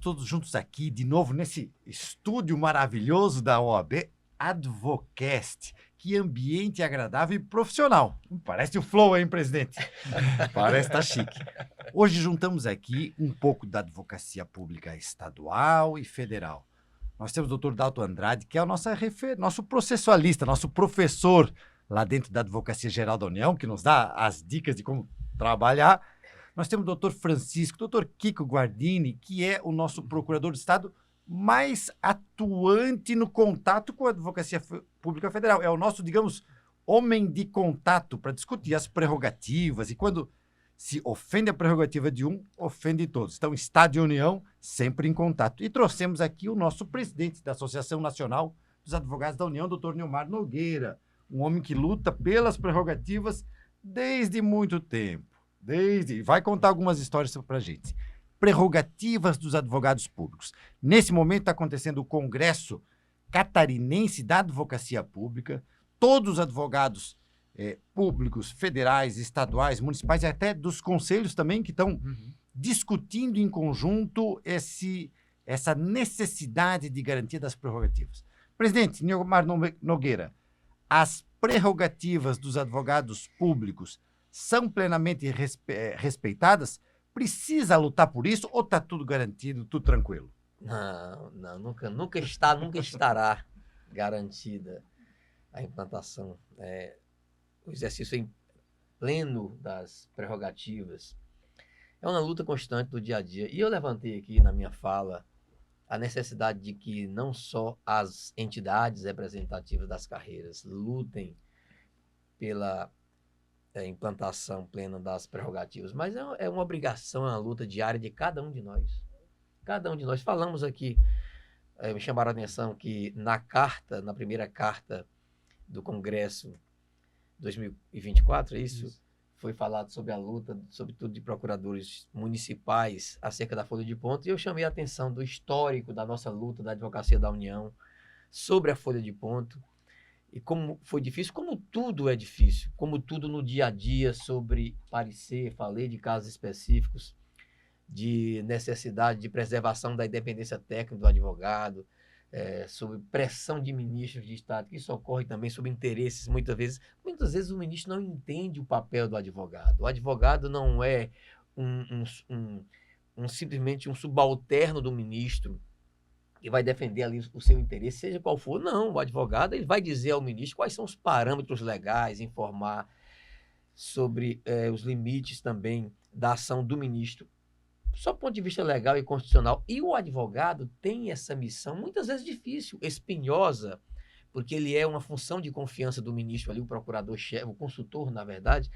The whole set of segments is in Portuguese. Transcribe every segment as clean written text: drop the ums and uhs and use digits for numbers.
todos juntos aqui, de novo, nesse estúdio maravilhoso da OAB, Advocast. Que ambiente agradável e profissional. Parece o Flow, hein, presidente? Parece tá chique. Hoje juntamos aqui um pouco da advocacia pública estadual e federal. Nós temos o Dr. Dalton Andrade, que é o nosso processualista, nosso professor lá dentro da Advocacia Geral da União, que nos dá as dicas de como trabalhar. Nós temos o Dr. Francisco, Dr. Kiko Guardini, que é o nosso procurador de Estado mais atuante no contato com a Advocacia Pública Federal. É o nosso, digamos, homem de contato para discutir as prerrogativas e quando se ofende a prerrogativa de um, ofende todos. Então, Estado e União sempre em contato. E trouxemos aqui o nosso presidente da Associação Nacional dos Advogados da União, Dr. Nilmar Nogueira, um homem que luta pelas prerrogativas desde muito tempo. Vai contar algumas histórias para a gente. Prerrogativas dos advogados públicos. Nesse momento está acontecendo o Congresso Catarinense da Advocacia Pública. Todos os advogados públicos, federais, estaduais, municipais e até dos conselhos também que estão discutindo em conjunto essa necessidade de garantia das prerrogativas. Presidente Nilmar Nogueira, as prerrogativas dos advogados públicos são plenamente respeitadas? Precisa lutar por isso ou está tudo garantido, tudo tranquilo? Não, nunca estará garantida a implantação, o exercício em pleno das prerrogativas. É uma luta constante do dia a dia. E eu levantei aqui na minha fala a necessidade de que não só as entidades representativas das carreiras lutem pela implantação plena das prerrogativas, mas é uma obrigação, é uma luta diária de cada um de nós. Cada um de nós. Falamos aqui, me chamaram a atenção que na primeira carta do Congresso 2024, isso? Foi falado sobre a luta, sobretudo de procuradores municipais, acerca da folha de ponto, e eu chamei a atenção do histórico da nossa luta da Advocacia da União sobre a folha de ponto, e como foi difícil, como tudo é difícil, como tudo no dia a dia sobre parecer, falei de casos específicos, de necessidade de preservação da independência técnica do advogado, sobre pressão de ministros de Estado, que isso ocorre também sobre interesses, muitas vezes o ministro não entende o papel do advogado. O advogado não é simplesmente um subalterno do ministro, e vai defender ali o seu interesse, seja qual for. Não, o advogado ele vai dizer ao ministro quais são os parâmetros legais, informar sobre os limites também da ação do ministro, só do ponto de vista legal e constitucional. E o advogado tem essa missão, muitas vezes difícil, espinhosa, porque ele é uma função de confiança do ministro ali, o procurador-chefe, o consultor, na verdade,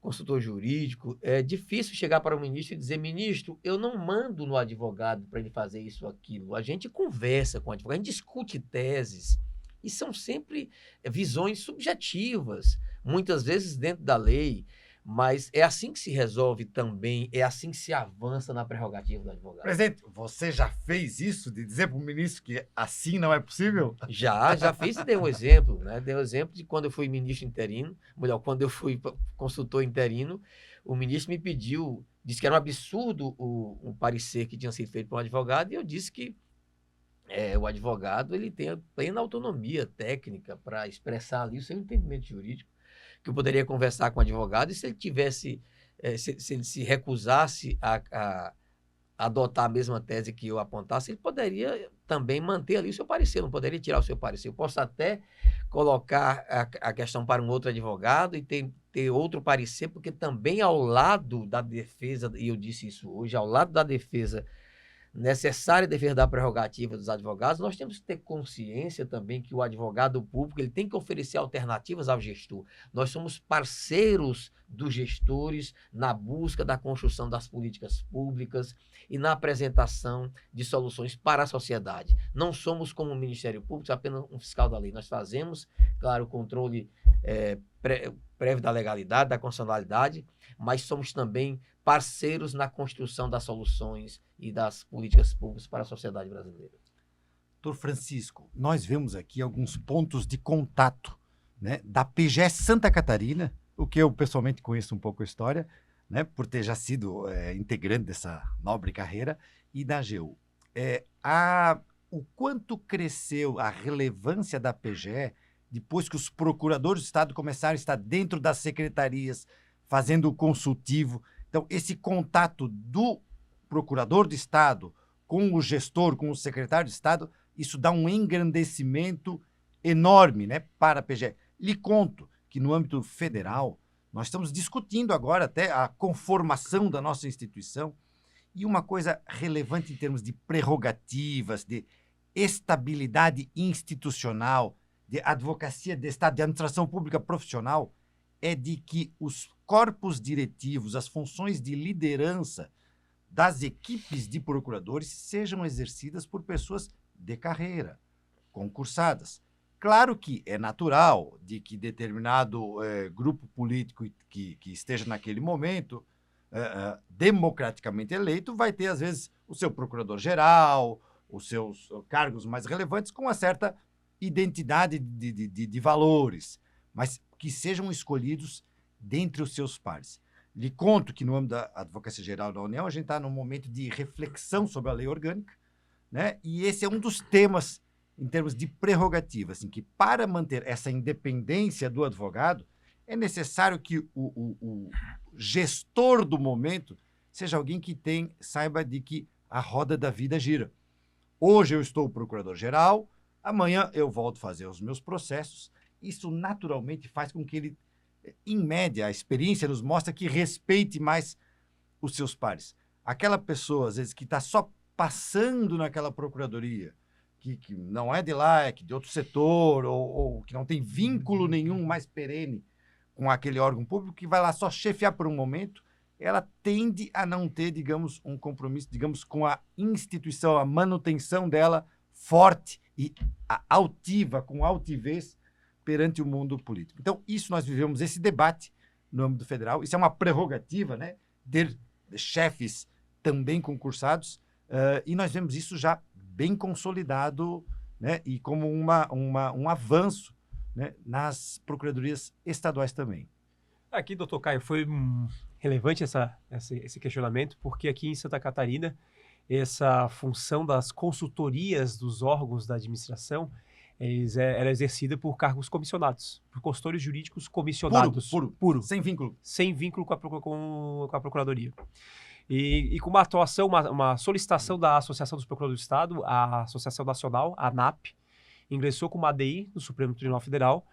consultor jurídico. É difícil chegar para o ministro e dizer: ministro, eu não mando no advogado para ele fazer isso ou aquilo. A gente conversa com o advogado, a gente discute teses, e são sempre visões subjetivas, muitas vezes dentro da lei, mas é assim que se resolve também, é assim que se avança na prerrogativa do advogado. Presidente, você já fez isso de dizer para o ministro que assim não é possível? Já fiz e dei um exemplo, né? Dei um exemplo de quando eu fui ministro interino, melhor, quando eu fui consultor interino, o ministro me pediu, disse que era um absurdo o parecer que tinha sido feito por um advogado, e eu disse que o advogado ele tem a plena autonomia técnica para expressar ali o seu entendimento jurídico, que eu poderia conversar com o advogado, e se ele tivesse, se ele se recusasse a adotar a mesma tese que eu apontasse, ele poderia também manter ali o seu parecer, não poderia tirar o seu parecer. Eu posso até colocar a questão para um outro advogado e ter outro parecer, porque também ao lado da defesa, e eu disse isso hoje, ao lado da defesa necessária defesa da prerrogativa dos advogados, nós temos que ter consciência também que o advogado público ele tem que oferecer alternativas ao gestor. Nós somos parceiros dos gestores na busca da construção das políticas públicas e na apresentação de soluções para a sociedade. Não somos, como o Ministério Público, apenas um fiscal da lei. Nós fazemos, claro, o controle prévio da legalidade, da constitucionalidade, mas somos também parceiros na construção das soluções e das políticas públicas para a sociedade brasileira. Doutor Francisco, nós vemos aqui alguns pontos de contato, né, da PGE Santa Catarina, o que eu pessoalmente conheço um pouco a história, né, por ter já sido integrante dessa nobre carreira, e da AGU. o quanto cresceu a relevância da PGE depois que os procuradores do Estado começaram a estar dentro das secretarias, fazendo o consultivo. Então, esse contato do procurador do Estado com o gestor, com o secretário de Estado, isso dá um engrandecimento enorme, né, para a PGE. Lhe conto que no âmbito federal, nós estamos discutindo agora até a conformação da nossa instituição, e uma coisa relevante em termos de prerrogativas, de estabilidade institucional, de advocacia de Estado, de administração pública profissional, é de que os corpos diretivos, as funções de liderança das equipes de procuradores sejam exercidas por pessoas de carreira, concursadas. Claro que é natural de que determinado grupo político que esteja naquele momento democraticamente eleito vai ter, às vezes, o seu procurador-geral, os seus cargos mais relevantes com uma certa identidade de valores, mas que sejam escolhidos dentre os seus pares. Lhe conto que no âmbito da Advocacia Geral da União, a gente está num momento de reflexão sobre a lei orgânica, né? E esse é um dos temas em termos de prerrogativa, assim, que para manter essa independência do advogado, é necessário que o gestor do momento seja alguém que saiba de que a roda da vida gira. Hoje eu estou procurador-geral, amanhã eu volto a fazer os meus processos. Isso naturalmente faz com que ele, em média, a experiência nos mostra que respeite mais os seus pares. Aquela pessoa, às vezes, que está só passando naquela procuradoria, que não é de lá, é de outro setor, ou que não tem vínculo nenhum mais perene com aquele órgão público, que vai lá só chefiar por um momento, ela tende a não ter, digamos, um compromisso, digamos, com a instituição, a manutenção dela forte e altiva, com altivez perante o mundo político. Então, isso nós vivemos, esse debate no âmbito federal, isso é uma prerrogativa, né, de chefes também concursados, e nós vemos isso já bem consolidado, né, e como um avanço, né, nas procuradorias estaduais também. Aqui, doutor Caio, foi relevante esse questionamento, porque aqui em Santa Catarina, essa função das consultorias dos órgãos da administração era exercida por cargos comissionados, por consultores jurídicos comissionados. Puro. Sem vínculo. Sem vínculo com a Procuradoria. E com uma atuação, uma solicitação da Associação dos Procuradores do Estado, a Associação Nacional, a ANAP, ingressou com uma ADI no Supremo Tribunal Federal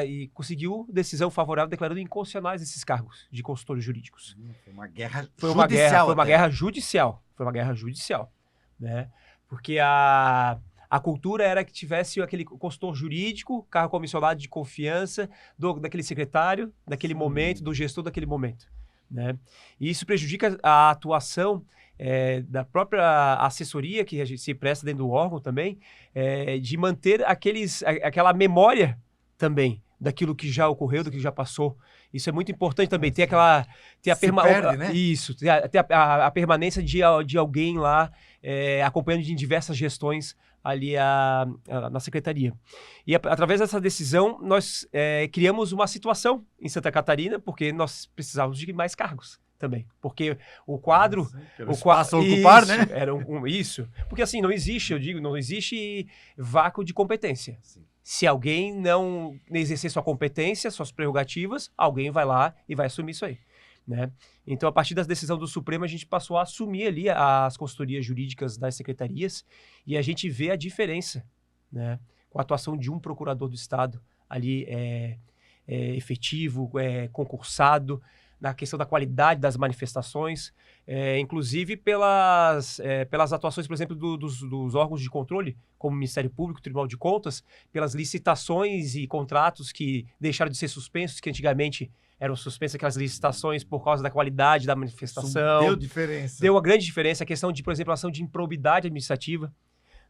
e conseguiu decisão favorável declarando inconstitucionais esses cargos de consultores jurídicos. Foi uma guerra judicial. Foi uma guerra judicial, né? Porque a cultura era que tivesse aquele consultor jurídico, cargo comissionado de confiança daquele secretário, daquele momento, do gestor daquele momento, né? E isso prejudica a atuação da própria assessoria que a gente se presta dentro do órgão também, de manter aquela memória também daquilo que já ocorreu, do que já passou. Isso é muito importante também, ter a permanência, né? Isso, ter a permanência de alguém lá acompanhando em diversas gestões ali na secretaria. E através dessa decisão, nós criamos uma situação em Santa Catarina, porque nós precisávamos de mais cargos também. Porque o quadro... o espaço a ocupar, né? Era isso. Porque assim, não existe vácuo de competência. Sim. Se alguém não exercer sua competência, suas prerrogativas, alguém vai lá e vai assumir isso aí, né? Então, a partir da decisão do Supremo, a gente passou a assumir ali as consultorias jurídicas das secretarias e a gente vê a diferença, né, com a atuação de um procurador do Estado ali efetivo, concursado, na questão da qualidade das manifestações, inclusive pelas atuações, por exemplo, dos órgãos de controle, como o Ministério Público, o Tribunal de Contas, pelas licitações e contratos que deixaram de ser suspensos, que antigamente eram suspensas aquelas licitações por causa da qualidade da manifestação. Deu diferença. Deu uma grande diferença. A questão de, por exemplo, a ação de improbidade administrativa.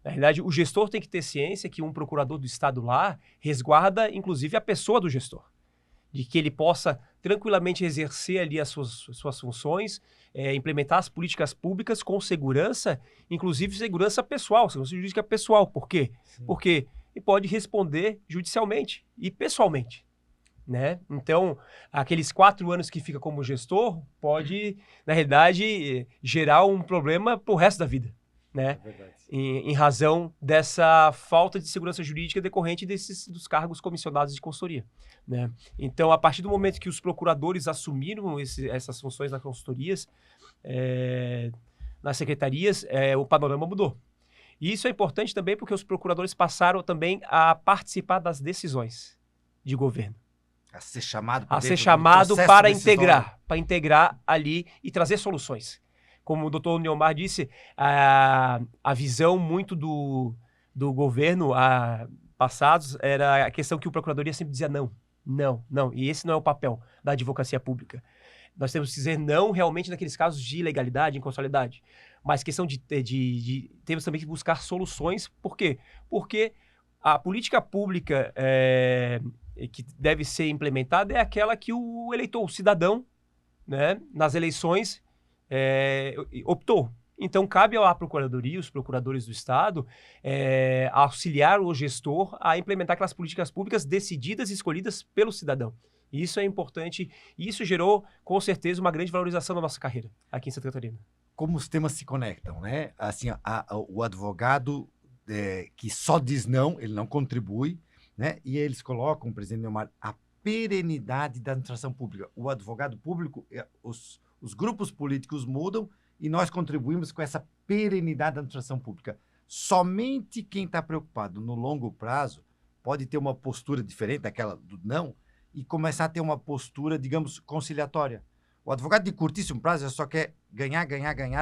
Na realidade, o gestor tem que ter ciência que um procurador do Estado lá resguarda, inclusive, a pessoa do gestor, de que ele possa tranquilamente exercer ali as suas funções, implementar as políticas públicas com segurança, inclusive segurança pessoal, segurança jurídica pessoal. Por quê? Sim. Porque ele pode responder judicialmente e pessoalmente, né? Então, aqueles 4 anos que fica como gestor pode, na realidade, gerar um problema para o resto da vida, né? É verdade. Em razão dessa falta de segurança jurídica decorrente dos cargos comissionados de consultoria, né? Então, a partir do momento que os procuradores assumiram essas funções nas consultorias, nas secretarias, o panorama mudou. E isso é importante também porque os procuradores passaram também a participar das decisões de governo. A ser chamado, A ser chamado para integrar ali e trazer soluções. Como o doutor Neomar disse, a visão muito do governo passados era a questão que o Procuradoria sempre dizia não. E esse não é o papel da advocacia pública. Nós temos que dizer não realmente naqueles casos de ilegalidade, inconstitucionalidade. Mas questão temos também que buscar soluções. Por quê? Porque a política pública que deve ser implementada é aquela que o eleitor, o cidadão, né, nas eleições, optou. Então, cabe à Procuradoria, os procuradores do Estado, auxiliar o gestor a implementar aquelas políticas públicas decididas e escolhidas pelo cidadão. E isso é importante, e isso gerou, com certeza, uma grande valorização da nossa carreira aqui em Santa Catarina. Como os temas se conectam, né? Assim, o advogado que só diz não, ele não contribui, né? E eles colocam, presidente Neomar, a perenidade da administração pública. O advogado público, os grupos políticos mudam e nós contribuímos com essa perenidade da administração pública. Somente quem está preocupado no longo prazo pode ter uma postura diferente daquela do não e começar a ter uma postura, digamos, conciliatória. O advogado de curtíssimo prazo só quer ganhar,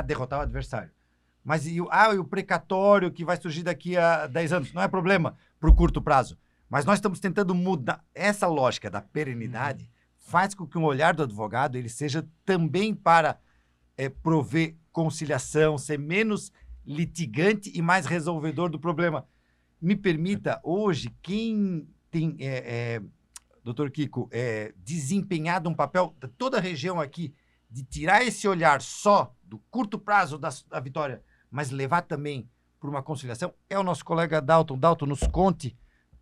derrotar o adversário. Mas e o precatório que vai surgir daqui a 10 anos? Não é problema para o curto prazo. Mas nós estamos tentando mudar essa lógica da perenidade, faz com que o olhar do advogado ele seja também para prover conciliação, ser menos litigante e mais resolvedor do problema. Me permita, hoje, quem tem, doutor Kiko, desempenhado um papel de toda a região aqui, de tirar esse olhar só do curto prazo da vitória, mas levar também para uma conciliação, é o nosso colega Dalton. Dalton, nos conte,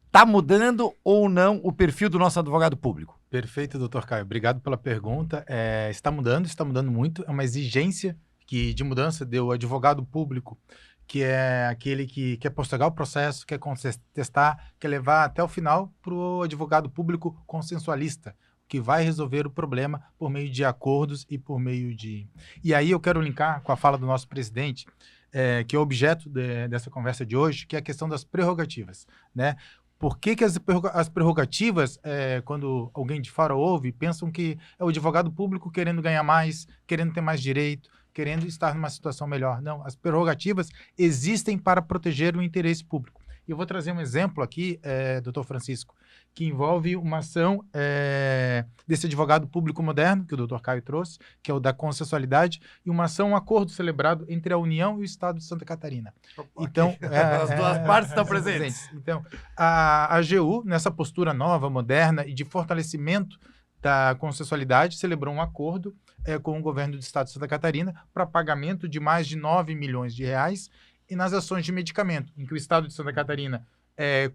está mudando ou não o perfil do nosso advogado público? Perfeito, doutor Caio. Obrigado pela pergunta. Está mudando muito. É uma exigência de mudança do advogado público, que é aquele que quer postergar o processo, quer contestar, quer levar até o final para o advogado público consensualista, que vai resolver o problema por meio de acordos e por meio de... E aí eu quero linkar com a fala do nosso presidente, que é o objeto dessa conversa de hoje, que é a questão das prerrogativas, né? Por que as prerrogativas, quando alguém de fora ouve, pensam que é o advogado público querendo ganhar mais, querendo ter mais direito, querendo estar numa situação melhor? Não, as prerrogativas existem para proteger o interesse público. E eu vou trazer um exemplo aqui, doutor Francisco, que envolve uma ação desse advogado público moderno, que o doutor Caio trouxe, que é o da consensualidade, e uma ação, um acordo celebrado entre a União e o Estado de Santa Catarina. Então, as duas partes estão presentes. Então, a AGU, nessa postura nova, moderna e de fortalecimento da consensualidade, celebrou um acordo com o governo do Estado de Santa Catarina para pagamento de mais de 9 milhões de reais e nas ações de medicamento, em que o Estado de Santa Catarina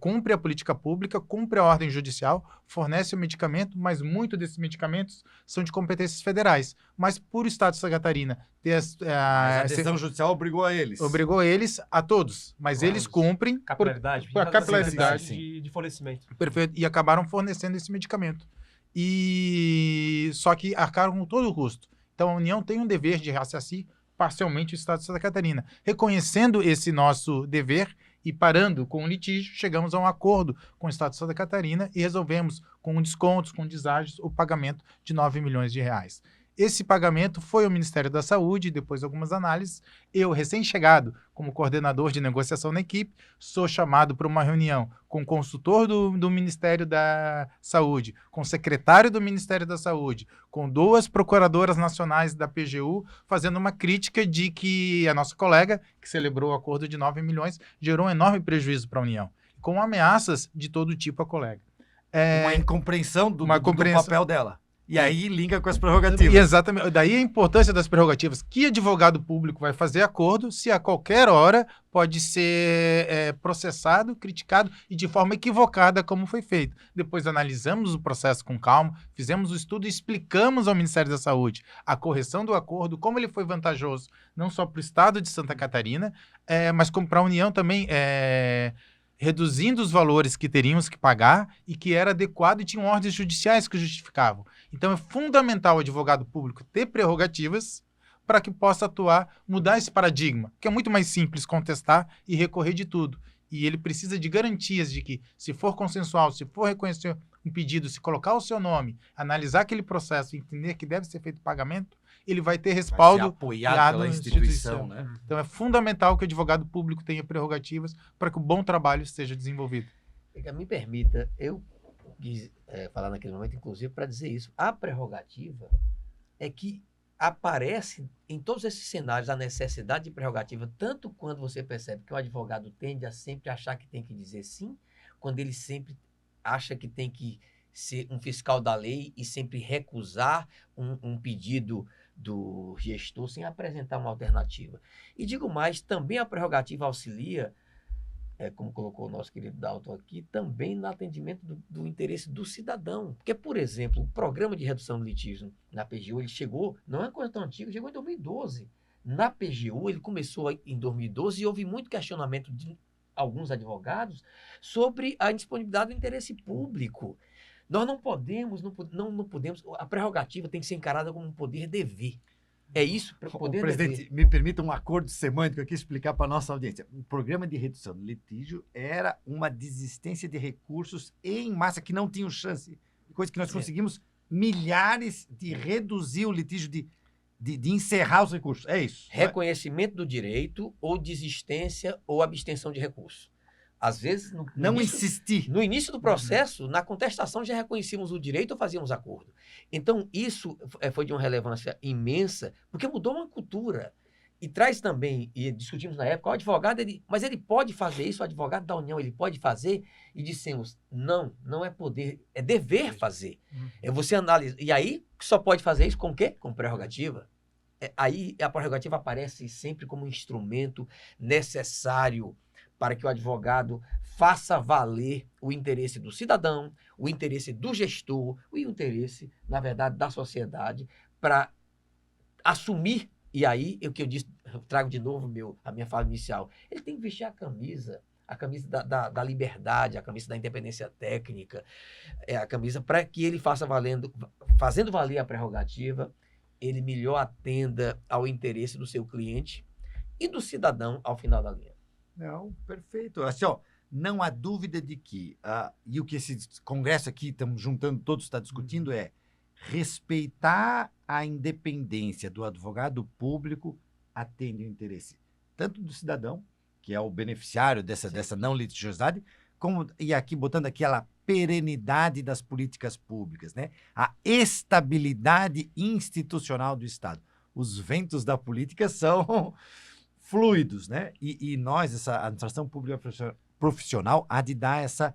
cumpre a política pública, cumpre a ordem judicial, fornece o medicamento, mas muitos desses medicamentos são de competências federais. Mas por o Estado de Santa Catarina ter a decisão judicial obrigou a eles. Obrigou eles a todos, mas eles cumprem capilaridade, por a capilaridade de fornecimento. Perfeito, e acabaram fornecendo esse medicamento. E só que arcaram com todo o custo. Então a União tem um dever de ressarcir parcialmente o Estado de Santa Catarina. Reconhecendo esse nosso dever e parando com o litígio, chegamos a um acordo com o Estado de Santa Catarina e resolvemos, com descontos, com deságios, o pagamento de 9 milhões de reais. Esse pagamento foi ao Ministério da Saúde, depois de algumas análises. Eu, recém-chegado como coordenador de negociação na equipe, sou chamado para uma reunião com o consultor do Ministério da Saúde, com o secretário do Ministério da Saúde, com 2 procuradoras nacionais da PGU, fazendo uma crítica de que a nossa colega, que celebrou o acordo de 9 milhões, gerou um enorme prejuízo para a União, com ameaças de todo tipo à colega. Uma incompreensão do papel dela. E aí linka com as E prerrogativas. exatamente. Daí a importância das prerrogativas. Que advogado público vai fazer acordo se a qualquer hora pode ser processado, criticado e de forma equivocada, como foi feito. Depois analisamos o processo com calma, fizemos o estudo e explicamos ao Ministério da Saúde a correção do acordo, como ele foi vantajoso, não só para o Estado de Santa Catarina, mas como para a União também, reduzindo os valores que teríamos que pagar e que era adequado e tinham ordens judiciais que justificavam. Então é fundamental o advogado público ter prerrogativas para que possa atuar, mudar esse paradigma, que é muito mais simples contestar e recorrer de tudo. E ele precisa de garantias de que, se for consensual, se for reconhecer um pedido, se colocar o seu nome, analisar aquele processo e entender que deve ser feito pagamento, ele vai ter Vai ser respaldo apoiado pela na instituição, né? Então é fundamental que o advogado público tenha prerrogativas para que o bom trabalho seja desenvolvido. Me permita, eu quis falar naquele momento, inclusive, para dizer isso. A prerrogativa é que aparece em todos esses cenários a necessidade de prerrogativa, tanto quando você percebe que o advogado tende a sempre achar que tem que dizer sim, quando ele sempre acha que tem que ser um fiscal da lei e sempre recusar um pedido do gestor sem apresentar uma alternativa. E digo mais, também a prerrogativa auxilia, como colocou o nosso querido Dalton aqui, também no atendimento do interesse do cidadão. Porque, por exemplo, o programa de redução do litígio na PGU, ele chegou, não é uma coisa tão antiga, chegou em 2012. Na PGU, ele começou em 2012 e houve muito questionamento de alguns advogados sobre a indisponibilidade do interesse público. Nós não podemos, a prerrogativa tem que ser encarada como um poder-dever. É isso, poder Presidente, me permita um acordo semântico aqui explicar para a nossa audiência. O programa de redução do litígio era uma desistência de recursos em massa que não tinham chance. Coisa que nós conseguimos milhares de reduzir o litígio, de encerrar os recursos. É isso. Reconhecimento do direito ou desistência ou abstenção de recurso. Às vezes, não insistir. No início do processo, na contestação, já reconhecíamos o direito ou fazíamos acordo. Então, isso foi de uma relevância imensa, porque mudou uma cultura. E traz também, e discutimos na época, o advogado, mas ele pode fazer isso, o advogado da União, ele pode fazer? E dissemos, não é poder, é dever fazer. É você analisar. E aí, só pode fazer isso com o quê? Com prerrogativa. Aí, a prerrogativa aparece sempre como um instrumento necessário para que o advogado faça valer o interesse do cidadão, o interesse do gestor e o interesse, na verdade, da sociedade para assumir. E aí, o que eu disse, eu trago de novo a minha fala inicial, ele tem que vestir a camisa da liberdade, a camisa da independência técnica, a camisa para que ele fazendo valer a prerrogativa, ele melhor atenda ao interesse do seu cliente e do cidadão ao final da linha. Não, perfeito. Assim, ó, não há dúvida de que, e o que esse congresso aqui, estamos juntando todos, está discutindo é respeitar a independência do advogado público atende o interesse tanto do cidadão, que é o beneficiário dessa não litigiosidade, como, e aqui botando aquela perenidade das políticas públicas, né? A estabilidade institucional do Estado. Os ventos da política são fluidos, né? E nós, essa administração pública profissional, há de dar essa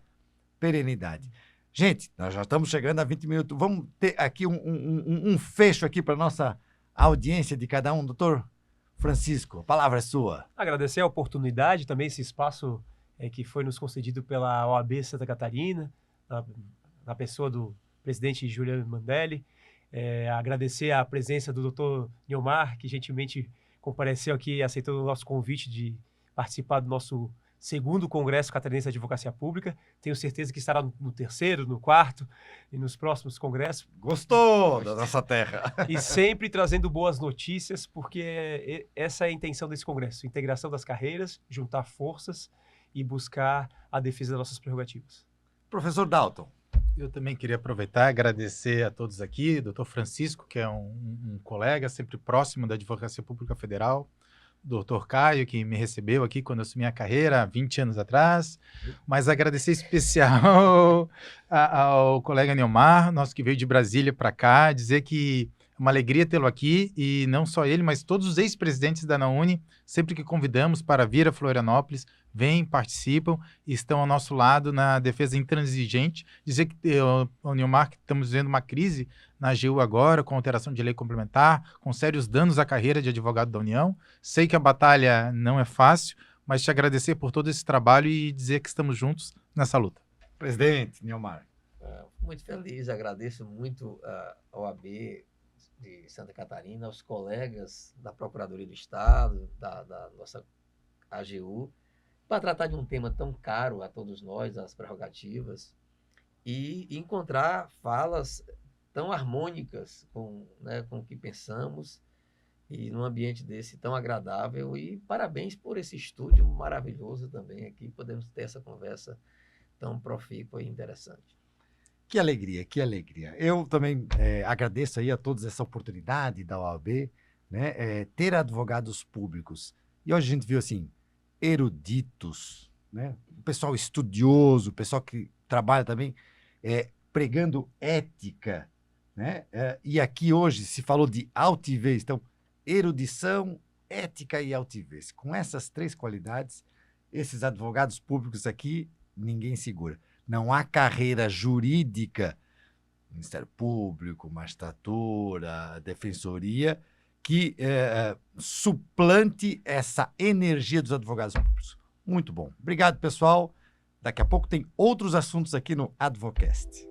perenidade. Gente, nós já estamos chegando a 20 minutos. Vamos ter aqui um fecho aqui para a nossa audiência de cada um. Doutor Francisco, a palavra é sua. Agradecer a oportunidade, também esse espaço que foi nos concedido pela OAB Santa Catarina, na pessoa do presidente Juliano Mandelli. Agradecer a presença do doutor Neomar, que gentilmente compareceu aqui e aceitou o nosso convite de participar do nosso segundo Congresso Catarinense de Advocacia Pública. Tenho certeza que estará no terceiro, no quarto e nos próximos congressos. Gostou da nossa terra. E sempre trazendo boas notícias, porque essa é a intenção desse congresso. Integração das carreiras, juntar forças e buscar a defesa das nossas prerrogativas. Professor Dalton. Eu também queria aproveitar e agradecer a todos aqui, doutor Francisco, que é um colega sempre próximo da Advocacia Pública Federal, doutor Caio, que me recebeu aqui quando eu assumi a carreira, há 20 anos atrás, mas agradecer especial ao colega Neomar, nosso que veio de Brasília para cá, dizer que uma alegria tê-lo aqui, e não só ele, mas todos os ex-presidentes da ANAUNI, sempre que convidamos para vir a Florianópolis, vêm, participam e estão ao nosso lado na defesa intransigente. Dizer que, Nilmar, que estamos vivendo uma crise na AGU agora, com alteração de lei complementar, com sérios danos à carreira de advogado da União. Sei que a batalha não é fácil, mas te agradecer por todo esse trabalho e dizer que estamos juntos nessa luta. Presidente, Nilmar. Muito feliz, agradeço muito a OAB de Santa Catarina, aos colegas da Procuradoria do Estado, da nossa AGU, para tratar de um tema tão caro a todos nós, as prerrogativas, e encontrar falas tão harmônicas com o que pensamos, e num ambiente desse tão agradável. E parabéns por esse estúdio maravilhoso também aqui, podemos ter essa conversa tão profícua e interessante. Que alegria, que alegria. Eu também agradeço aí a todos essa oportunidade da OAB, né, ter advogados públicos. E hoje a gente viu, assim, eruditos, né, o pessoal estudioso, o pessoal que trabalha também pregando ética, né, e aqui hoje se falou de altivez. Então, erudição, ética e altivez. Com essas 3 qualidades, esses advogados públicos aqui, ninguém segura. Não há carreira jurídica, Ministério Público, magistratura, defensoria, que suplante essa energia dos advogados públicos. Muito bom. Obrigado, pessoal. Daqui a pouco tem outros assuntos aqui no Advocast.